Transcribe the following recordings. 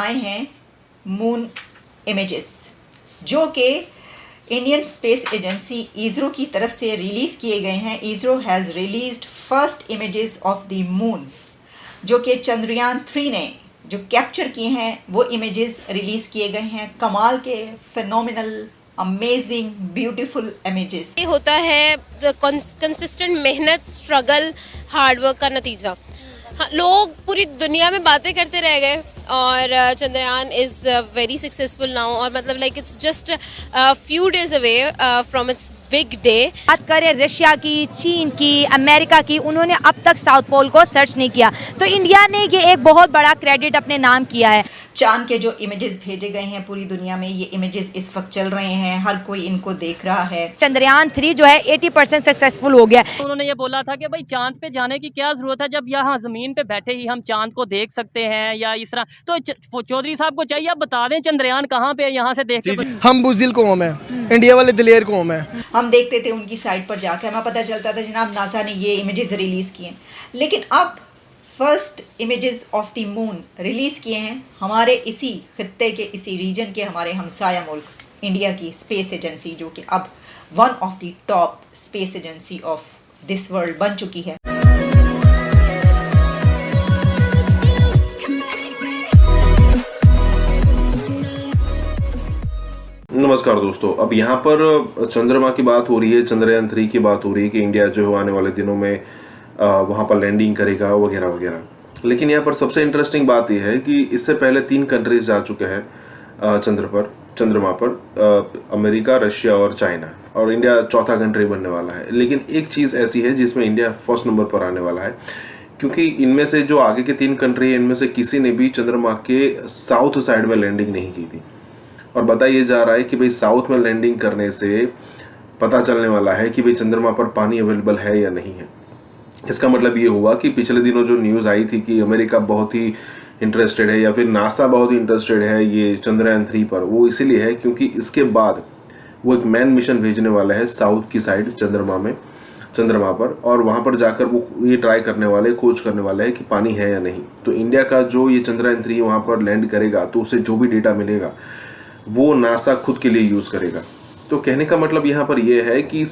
आए हैं moon images जो कि इंडियन स्पेस एजेंसी इसरो की तरफ से रिलीज़ किए गए हैं। ISRO has released first images of the moon जो कि चंद्रयान 3 ने जो कैप्चर किए हैं वो इमेजेस रिलीज़ किए गए हैं। कमाल के फिनोमिनल अमेजिंग ब्यूटीफुल इमेजेस होता है कंसिस्टेंट मेहनत, स्ट्रगल, हार्डवर्क का नतीजा। हाँ, लोग पूरी दुनिया में बातें करते रह गए और Chandrayaan is very successful now और मतलब like it's just few days away from its big day. बात करें रशिया की, चीन की, अमेरिका की, उन्होंने अब तक साउथ पोल को सर्च नहीं किया, तो इंडिया ने ये एक बहुत बड़ा क्रेडिट अपने नाम किया है। चांद के जो इमेजेस भेजे गए हैं पूरी दुनिया में, ये इमेजेस इस वक्त चल रहे हैं, हर कोई इनको देख रहा है। चंद्रयान 3 जो है 80% सक्सेसफुल हो गया। उन्होंने ये बोला था कि भाई चांद पे जाने की क्या जरूरत है जब यहाँ जमीन पे बैठे ही हम चांद को देख सकते हैं या इस तरह। तो चौधरी साहब को चाहिए आप बता दें चंद्रयान कहाँ पे है, यहाँ से देख के। हम बुज़दिल कौम है, इंडिया वाले दिलेर कौम है। हम देखते थे उनकी साइट पर जाकर, हमें पता चलता था जनाब नासा ने ये इमेजेस रिलीज़ किए, लेकिन अब first images of the moon release किए हैं हमारे इसी खित्ते के, इसी रीजन के, हमारे हमसाया मुल्क इंडिया की स्पेस एजेंसी, जो कि अब one of the top space agency of this world बन चुकी है। नमस्कार दोस्तों, अब यहाँ पर चंद्रमा की बात हो रही है, चंद्रयान 3 की बात हो रही है कि इंडिया जो आने वाले दिनों में वहाँ पर लैंडिंग करेगा वगैरह वगैरह। लेकिन यहाँ पर सबसे इंटरेस्टिंग बात यह है कि इससे पहले 3 कंट्रीज जा चुके हैं चंद्रमा पर, अमेरिका, रशिया और चाइना, और इंडिया चौथा कंट्री बनने वाला है। लेकिन एक चीज़ ऐसी है जिसमें इंडिया फर्स्ट नंबर पर आने वाला है, क्योंकि इनमें से जो आगे के 3 कंट्री हैं इनमें से किसी ने भी चंद्रमा के साउथ साइड में लैंडिंग नहीं की थी। और बताया जा रहा है कि भाई साउथ में लैंडिंग करने से पता चलने वाला है कि भाई चंद्रमा पर पानी अवेलेबल है या नहीं है। इसका मतलब ये हुआ कि पिछले दिनों जो न्यूज़ आई थी कि अमेरिका बहुत ही इंटरेस्टेड है या फिर नासा बहुत ही इंटरेस्टेड है ये चंद्रयान 3 पर, वो इसीलिए है क्योंकि इसके बाद वो एक मैन मिशन भेजने वाला है साउथ की साइड चंद्रमा पर, और वहाँ पर जाकर वो ये ट्राई करने वाले, खोज करने वाले हैं कि पानी है या नहीं। तो इंडिया का जो ये चंद्रयान 3 वहाँ पर लैंड करेगा तो उसे जो भी डेटा मिलेगा वो नासा खुद के लिए यूज़ करेगा। तो कहने का मतलब यहाँ पर यह है कि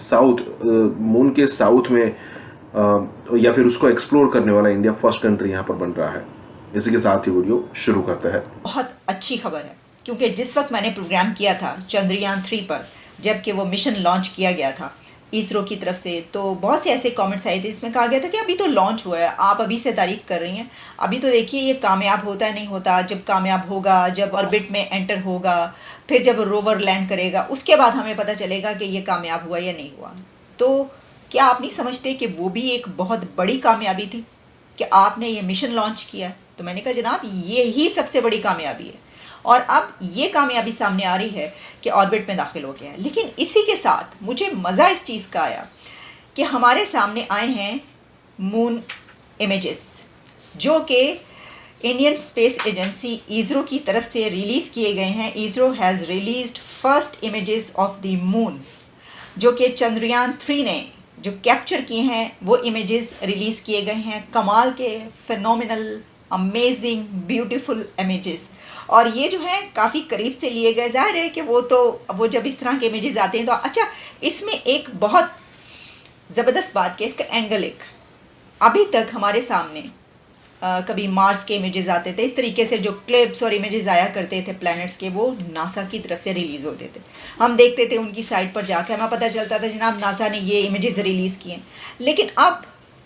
मून के साउथ में या फिर उसको एक्सप्लोर करने वाला इंडिया फर्स्ट कंट्री यहाँ पर बन रहा है। इसी के साथ ही वीडियो शुरू करते हैं। बहुत अच्छी खबर है, क्योंकि जिस वक्त मैंने प्रोग्राम किया था चंद्रयान 3 पर, जबकि वो मिशन लॉन्च किया गया था इसरो की तरफ से, तो बहुत से ऐसे कमेंट्स आए थे इसमें कहा गया था कि अभी तो लॉन्च हुआ है, आप अभी से तारीफ कर रही हैं, अभी तो देखिए ये कामयाब होता है नहीं होता। जब कामयाब होगा, जब ऑर्बिट में एंटर होगा, फिर जब रोवर लैंड करेगा, उसके बाद हमें पता चलेगा कि ये कामयाब हुआ या नहीं हुआ। तो क्या आप नहीं समझते कि वो भी एक बहुत बड़ी कामयाबी थी कि आपने ये मिशन लॉन्च किया? तो मैंने कहा जनाब ये ही सबसे बड़ी कामयाबी है, और अब ये कामयाबी सामने आ रही है कि ऑर्बिट में दाखिल हो गया है। लेकिन इसी के साथ मुझे मज़ा इस चीज़ का आया कि हमारे सामने आए हैं मून इमेजेस जो कि इंडियन स्पेस एजेंसी इसरो की तरफ से रिलीज़ किए गए हैं। ISRO has released first images of the moon जो कि चंद्रयान 3 ने जो कैप्चर किए हैं वो इमेजेस रिलीज़ किए गए हैं। कमाल के फिनोमिनल अमेजिंग ब्यूटीफुल इमेजेस, और ये जो है काफ़ी करीब से लिए गए। ज़ाहिर है कि वो जब इस तरह के इमेजेस आते हैं तो अच्छा, इसमें एक बहुत ज़बरदस्त बात कि इसका एंगल, एक अभी तक हमारे सामने कभी मार्स के इमेजेस आते थे, इस तरीके से जो क्लिप्स और इमेजेस आया करते थे प्लैनेट्स के, वो नासा की तरफ से रिलीज़ होते थे। हम देखते थे उनकी साइट पर जाकर, हमें पता चलता था जनाब नासा ने ये इमेजेस रिलीज़ किए, लेकिन अब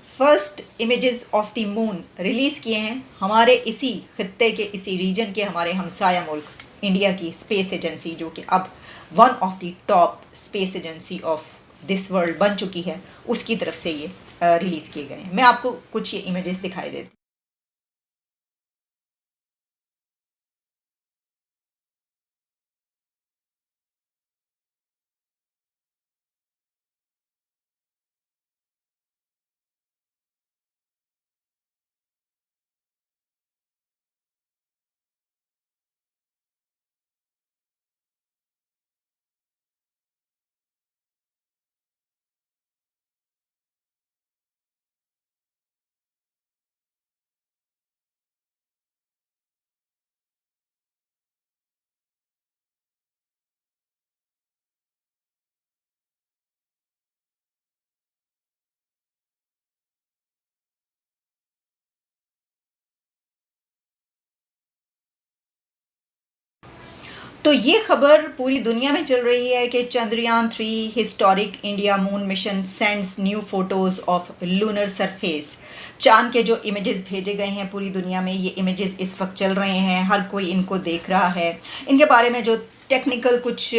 first images of the moon release किए हैं हमारे इसी खित्ते के, इसी रीजन के, हमारे हमसाया मुल्क इंडिया की स्पेस एजेंसी, जो कि अब one of the top space agency of this world बन चुकी है, उसकी तरफ से ये रिलीज़ किए गए हैं। मैं आपको कुछ ये इमेजेस दिखाई देती तो ये खबर पूरी दुनिया में चल रही है कि Chandrayaan 3 historic India moon mission sends new photos of lunar surface. चांद के जो इमेजेस भेजे गए हैं पूरी दुनिया में, ये इमेजेस इस वक्त चल रहे हैं, हर कोई इनको देख रहा है। इनके बारे में जो टेक्निकल कुछ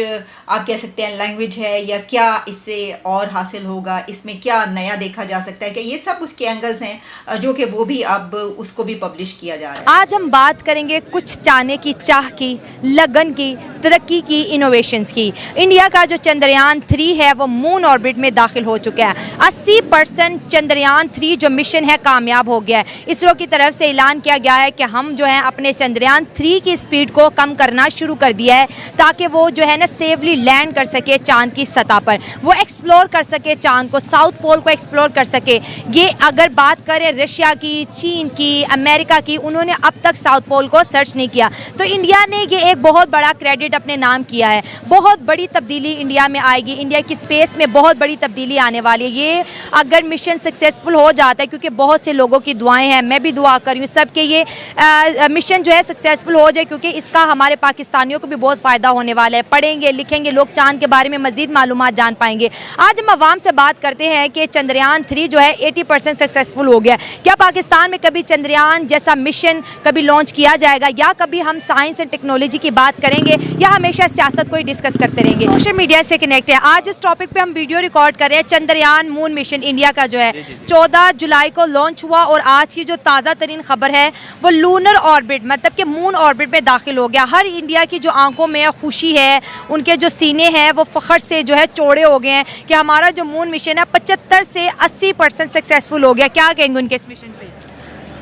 आप कह सकते हैं लैंग्वेज है या क्या इससे और हासिल होगा, इसमें क्या नया देखा जा सकता है, कि ये सब उसके एंगल्स हैं जो कि वो भी अब उसको भी पब्लिश किया जा रहा है। आज हम बात करेंगे कुछ चाहने की, चाह की, लगन की, तरक्की की, इनोवेशंस की। इंडिया का जो चंद्रयान 3 है वो मून ऑर्बिट में दाखिल हो चुका है। 80% चंद्रयान 3 जो मिशन है कामयाब हो गया है। इसरो की तरफ से ऐलान किया गया है कि हम जो है अपने चंद्रयान 3 की स्पीड को कम करना शुरू कर दिया है ताकि वो जो है ना सेफली लैंड कर सके चांद की सतह पर, वो एक्सप्लोर कर सके चांद को, साउथ पोल को एक्सप्लोर कर सके। ये अगर बात करें रशिया की, चीन की, अमेरिका की, उन्होंने अब तक साउथ पोल को सर्च नहीं किया। तो इंडिया ने ये एक बहुत बड़ा क्रेडिट अपने नाम किया है। बहुत बड़ी तब्दीली इंडिया में आएगी, इंडिया की स्पेस में बहुत बड़ी तब्दीली आने वाली है। ये अगर मिशन सक्सेसफुल हो जाता है, क्योंकि बहुत से लोगों की दुआएं हैं, मैं भी दुआ कर रही हूँ सबके ये मिशन जो है सक्सेसफुल हो जाए, क्योंकि इसका हमारे पाकिस्तानियों को भी बहुत फ़ायदा होने वाला है। पढ़ेंगे लिखेंगे लोग, चांद के बारे में मजीद मालूमात जान पाएंगे। आज हम अवाम से बात करते हैं कि चंद्रयान 3 जो है 80% सक्सेसफुल हो गया। क्या पाकिस्तान में कभी चंद्रयान जैसा मिशन कभी लॉन्च किया जाएगा, या कभी हम साइंस एंड टेक्नोलॉजी की बात करेंगे, या हमेशा सियासत को ही डिस्कस करते रहेंगे? सोशल मीडिया से कनेक्ट है। आज इस टॉपिक पे हम वीडियो रिकॉर्ड कर रहे हैं। चंद्रयान मून मिशन इंडिया का जो है 14 जुलाई को लॉन्च हुआ, और आज की जो ताज़ा तरीन खबर है वो लूनर ऑर्बिट मतलब कि मून ऑर्बिट में दाखिल हो गया। हर इंडिया की जो आंखों में खुशी है, उनके जो सीने हैं वो फ़ख्र से जो है चौड़े हो गए हैं कि हमारा जो मून मिशन है 75 से 80% सक्सेसफुल हो गया। क्या कहेंगे उनके इस मिशन पे?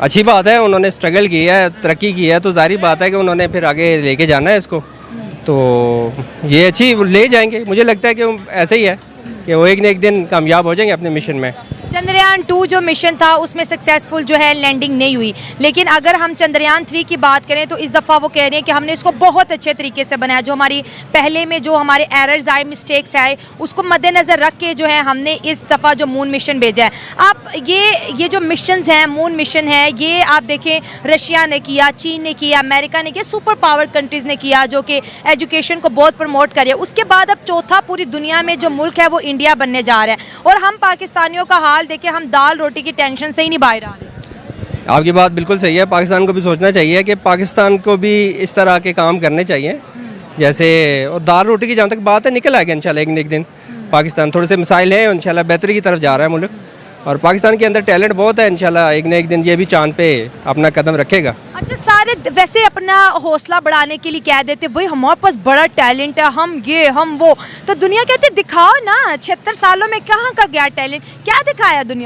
अच्छी बात है, उन्होंने स्ट्रगल किया है, तरक्की की है, तो जाहिर बात है कि उन्होंने फिर आगे लेके जाना है इसको। तो ये अच्छी ले जाएंगे, मुझे लगता है कि ऐसे ही है कि वो एक न एक दिन कामयाब हो जाएंगे अपने मिशन में। चंद्रयान 2 जो मिशन था उसमें सक्सेसफुल जो है लैंडिंग नहीं हुई, लेकिन अगर हम चंद्रयान 3 की बात करें तो इस दफ़ा वो कह रहे हैं कि हमने इसको बहुत अच्छे तरीके से बनाया। जो हमारी पहले में जो हमारे एरर्स आए, मिस्टेक्स आए, उसको मद्देनज़र रख के जो है हमने इस दफ़ा जो मून मिशन भेजा है। आप ये जो मिशंस हैं, मून मिशन है, ये आप देखें रशिया ने किया, चीन ने किया, अमेरिका ने किया, सुपर पावर कंट्रीज़ ने किया जो कि एजुकेशन को बहुत प्रमोट करे। उसके बाद अब चौथा पूरी दुनिया में जो मुल्क है वो इंडिया बनने जा रहा है, और हम पाकिस्तानियों का हाल देखिए, हम दाल रोटी की टेंशन से ही नहीं बाहर आ रहे। आपकी बात बिल्कुल सही है। पाकिस्तान को भी सोचना चाहिए कि पाकिस्तान को भी इस तरह के काम करने चाहिए, जैसे और दाल रोटी की जहाँ तक बात है निकल आएगा इंशाल्लाह एक न एक दिन। पाकिस्तान थोड़े से मसाइल हैं, इंशाल्लाह बेहतरी की तरफ जा रहा है मुल्क, और पाकिस्तान के अंदर टैलेंट बहुत है। इंशाल्लाह एक न एक दिन ये भी चांद पे अपना कदम रखेगा। अच्छा, सारे वैसे अपना हौसला बढ़ाने के लिए कह देते भाई हमारे पास बड़ा टैलेंट है, हम ये हम वो, तो दुनिया कहते दिखाओ ना, 76 सालों में कहाँ का गया टैलेंट, क्या दिखाया दुनिया?